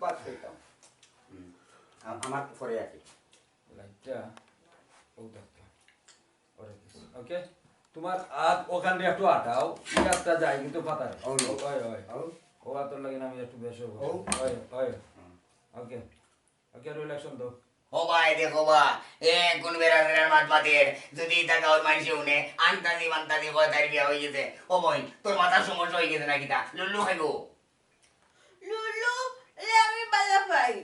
ভাত খাইতাম আমার পরে আর কি লাইটটা ও দেখতে ওকে তোমার হাত ওখান দিয়ে একটু আটাও ইয়ারটা যায় কিন্তু পাতা হয় হয় ও তোর লাগে আমি একটু বেশি হয় হয় ওকে ওকে রিল্যাকশন দাও ও ভাই দেখো বা এ কোন বেড়াদের মাত মাতের যদি টাকা ওর মাইসে উনে আনতাজি মানতাজি হয় তার বিয়া হয়ে গেছে ও ভাই তোর মাথার সমস্যা হয়ে গেছে নাকি তা লুল্লু খাইবো লুলু এ আমি বালা পাই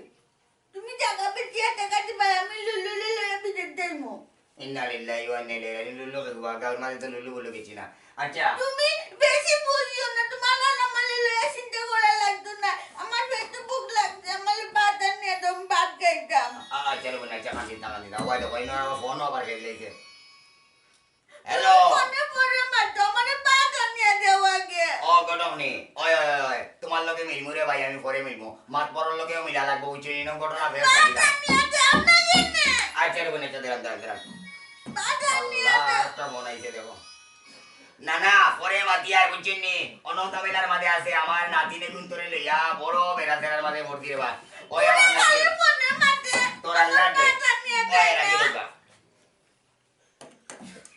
তুমি টাকা পেয়ে টাকা দিবা আমি লুলু লুলু বিদেশ দেবো ইন্না লিল্লাহি ওয়া ইন্না ইলাইহি রাজিউন লুল্লু খাইবো গাওর মাঝে তো লুল্লু বলে গেছি না আচ্ছা তুমি বেশি বুঝিও না তোমার না মানে লয়ে চিন্তা করা লাগতো না আমার পেটে ভুক লাগছে আমার ভাত নিয়ে দম ভাত খাইতাম আচ্ছা রে বোনা চাকা দিতা ওই দেখো ইনো আমার ফোন আবার গেছে হ্যালো মনে পড়ে মা তোমারে ভাত নিয়ে দেও আগে ও গডমনি ওই ওই ওই তোমার লগে মিলমু রে ভাই আমি পরে মিলমু মাত পরর লগেও মিলা লাগবো উচ্চ নিন ঘটনা ফের থাকিলা নিয়ে দাও না এনে আচ্ছা রে বোনা দাঁড়ান দাঁড়ান ভাত নিয়ে দাও একটা মনে হইছে দেখো না না পরে মাতি আর বুঝিনি অনতা মেলার মাঝে আছে আমার নাতিনে গুণ তোরে লইয়া বড় বেড়াতের মাঝে ভর্তি রে ভাই ওই আমার নাতি মনে মাতে তোর আল্লাহ দে ওই রাখি দাও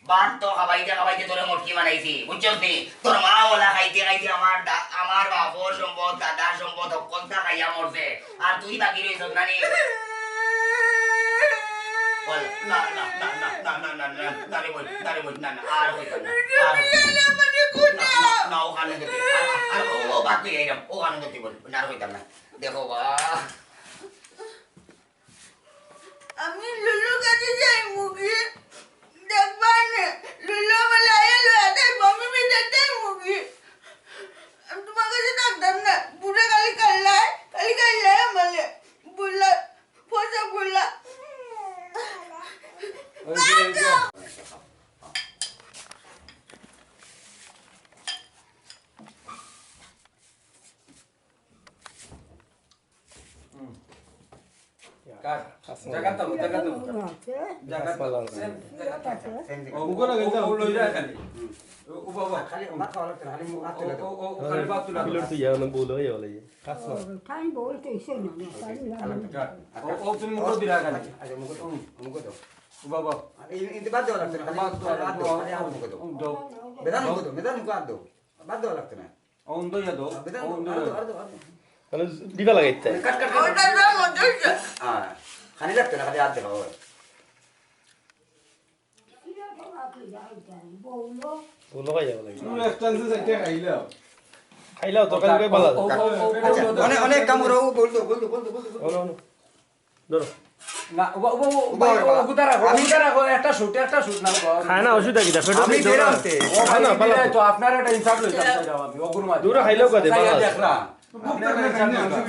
বাদ তো খাবাইতে তোরে মুটকি বানাইছি বুঝছস নি তোর মা ওলা খাইতে খাইতে আমার বাপর সম্পদ দাদার সম্পদ সকলটা খাইয়া মরছে আর তুই বাকি রইছস নানি বল না না না না না না না না দাঁড়ে বল না না আর হইতো না না ওখানে যেতে আর ও বাকি এইরকম ওখানে যেতে বল না আর হইতাম না দেখো বা আমি লুলু কাছে যাই মুগি দেখবা না লুলু বলে এলো আদাই মম্মি মিলে দেই মুগি আমি তোমার কাছে থাকতাম না বুড়া কালি কাল্লাই মানে বুলা ফসা বুলা কাট জায়গা তো জায়গা ও মুগো গেছে ও লইরা খালি ও বাবা খালি ভাত খাওয়া লাগতো না খালি মুখ হাত তুলে দাও ও খালি বাত তুলা পিলর তো ইয়া না বলো ইয়া বলে খাস না টাইম বলতে এসে না ও তুমি মুগো দিরা খালি আচ্ছা মুখ দাও ও বাবা ইনতে বাদ দেওয়া লাগতো না খালি বাত হাত দাও খালি হাত মুখ দাও দাও মেদান মুখ হাত দাও বাদ দেওয়া লাগতো না অন দইয়া দাও মেদান অন আর দইয়া দাও মানে দিবা লাগাইতে কাট কাট ওটা দাও মজা হ্যাঁ খালি লাগতো না খালি হাত দেওয়া বলো ভাই যাবে তুমি এক্সটেন্সে যাইতে খাইলাও খাইলাও তো কালকে বালা আচ্ছা অনেক কাম করো বল দো ধরো ধরো না ও গুদারা একটা শুট না খায় না ওষুধ কি দেখো আমি বেরামতে ও খাই না তো আপনার একটা ইনসাফ লইতাম আমি ওগুর মাঝে দূরে খাইলেও কদে বালা দেখরা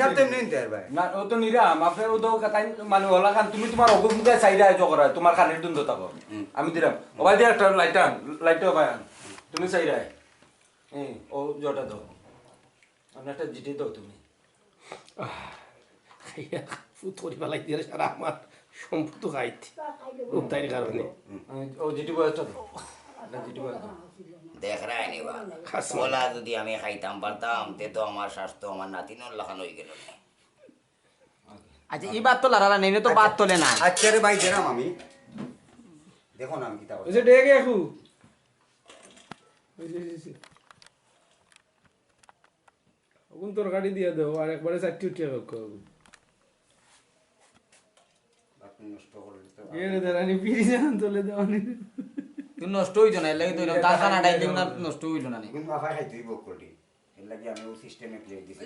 যাতে নেই দেয়ার ভাই না ও তো নিরাম আপনার ও তো তাই মানে ওলা খান তুমি তোমার অগুর মুখে চাইরা আইজ করা তোমার খানের দুন থাকো আমি দিলাম ও ভাই দিয়ে একটা লাইট ভাই তুমি চাইরা ও জটা দাও আমি একটা জিটে দাও তুমি খাইয়া ফুতরি বালাই দিয়ে সারা আমার সম্পদ খাইতে উত্তাইর কারণে ও জিটি বয়সটা দাও জিটি বয়স দাও দেখ রায় নিবা ওলা যদি আমি খাইতাম পারতাম তে তো আমার স্বাস্থ্য আমার নাতিনর লাখান হয়ে গেল আচ্ছা এই বাত তো লারালা নেই তো বাত তোলে না আচ্ছা রে ভাই দেরাম আমি দেখো না আমি কি তা বলি ওই ডেকে একু ওগুন তরকারি দিয়ে দাও আর একবারে চারটি উঠিয়ে রাখো আপনি নষ্ট করে দিতে এর দেরানি পিরি জান তোলে দাও নি তুই নষ্ট হইতো না এর লাগি তো তার খানা ডাইলে না নষ্ট হইলো না কিন্তু মাফাই খাই তুই বক করলি এর লাগি আমি ও সিস্টেমে প্লেট দিছি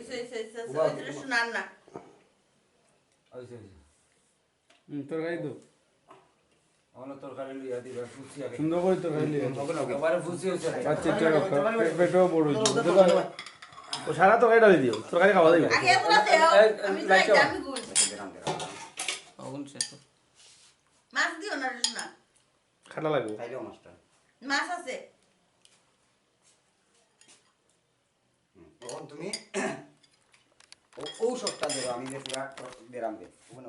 শোনান না তরকারি দাও অন্য তরকারি লিয়া দিবা ফুসি আগে সুন্দর করে তরকারি লিয়ে একবারে ফুসি হইছে আচ্ছা এটা রাখো পেটও বড় হইছে ও সারা তরকারি ডালি দিও তরকারি খাওয়া যাবে আগে এগুলা দেও আমি যাই আমি গুল দেরাম ওগুন শেষ মাছ দিও না শোনা খাটা লাগবে খাইলেও মাস্টার মাছ আছে তখন তুমি ও সবটা দেবো আমি যে পুরা দেরাম দে ওখানে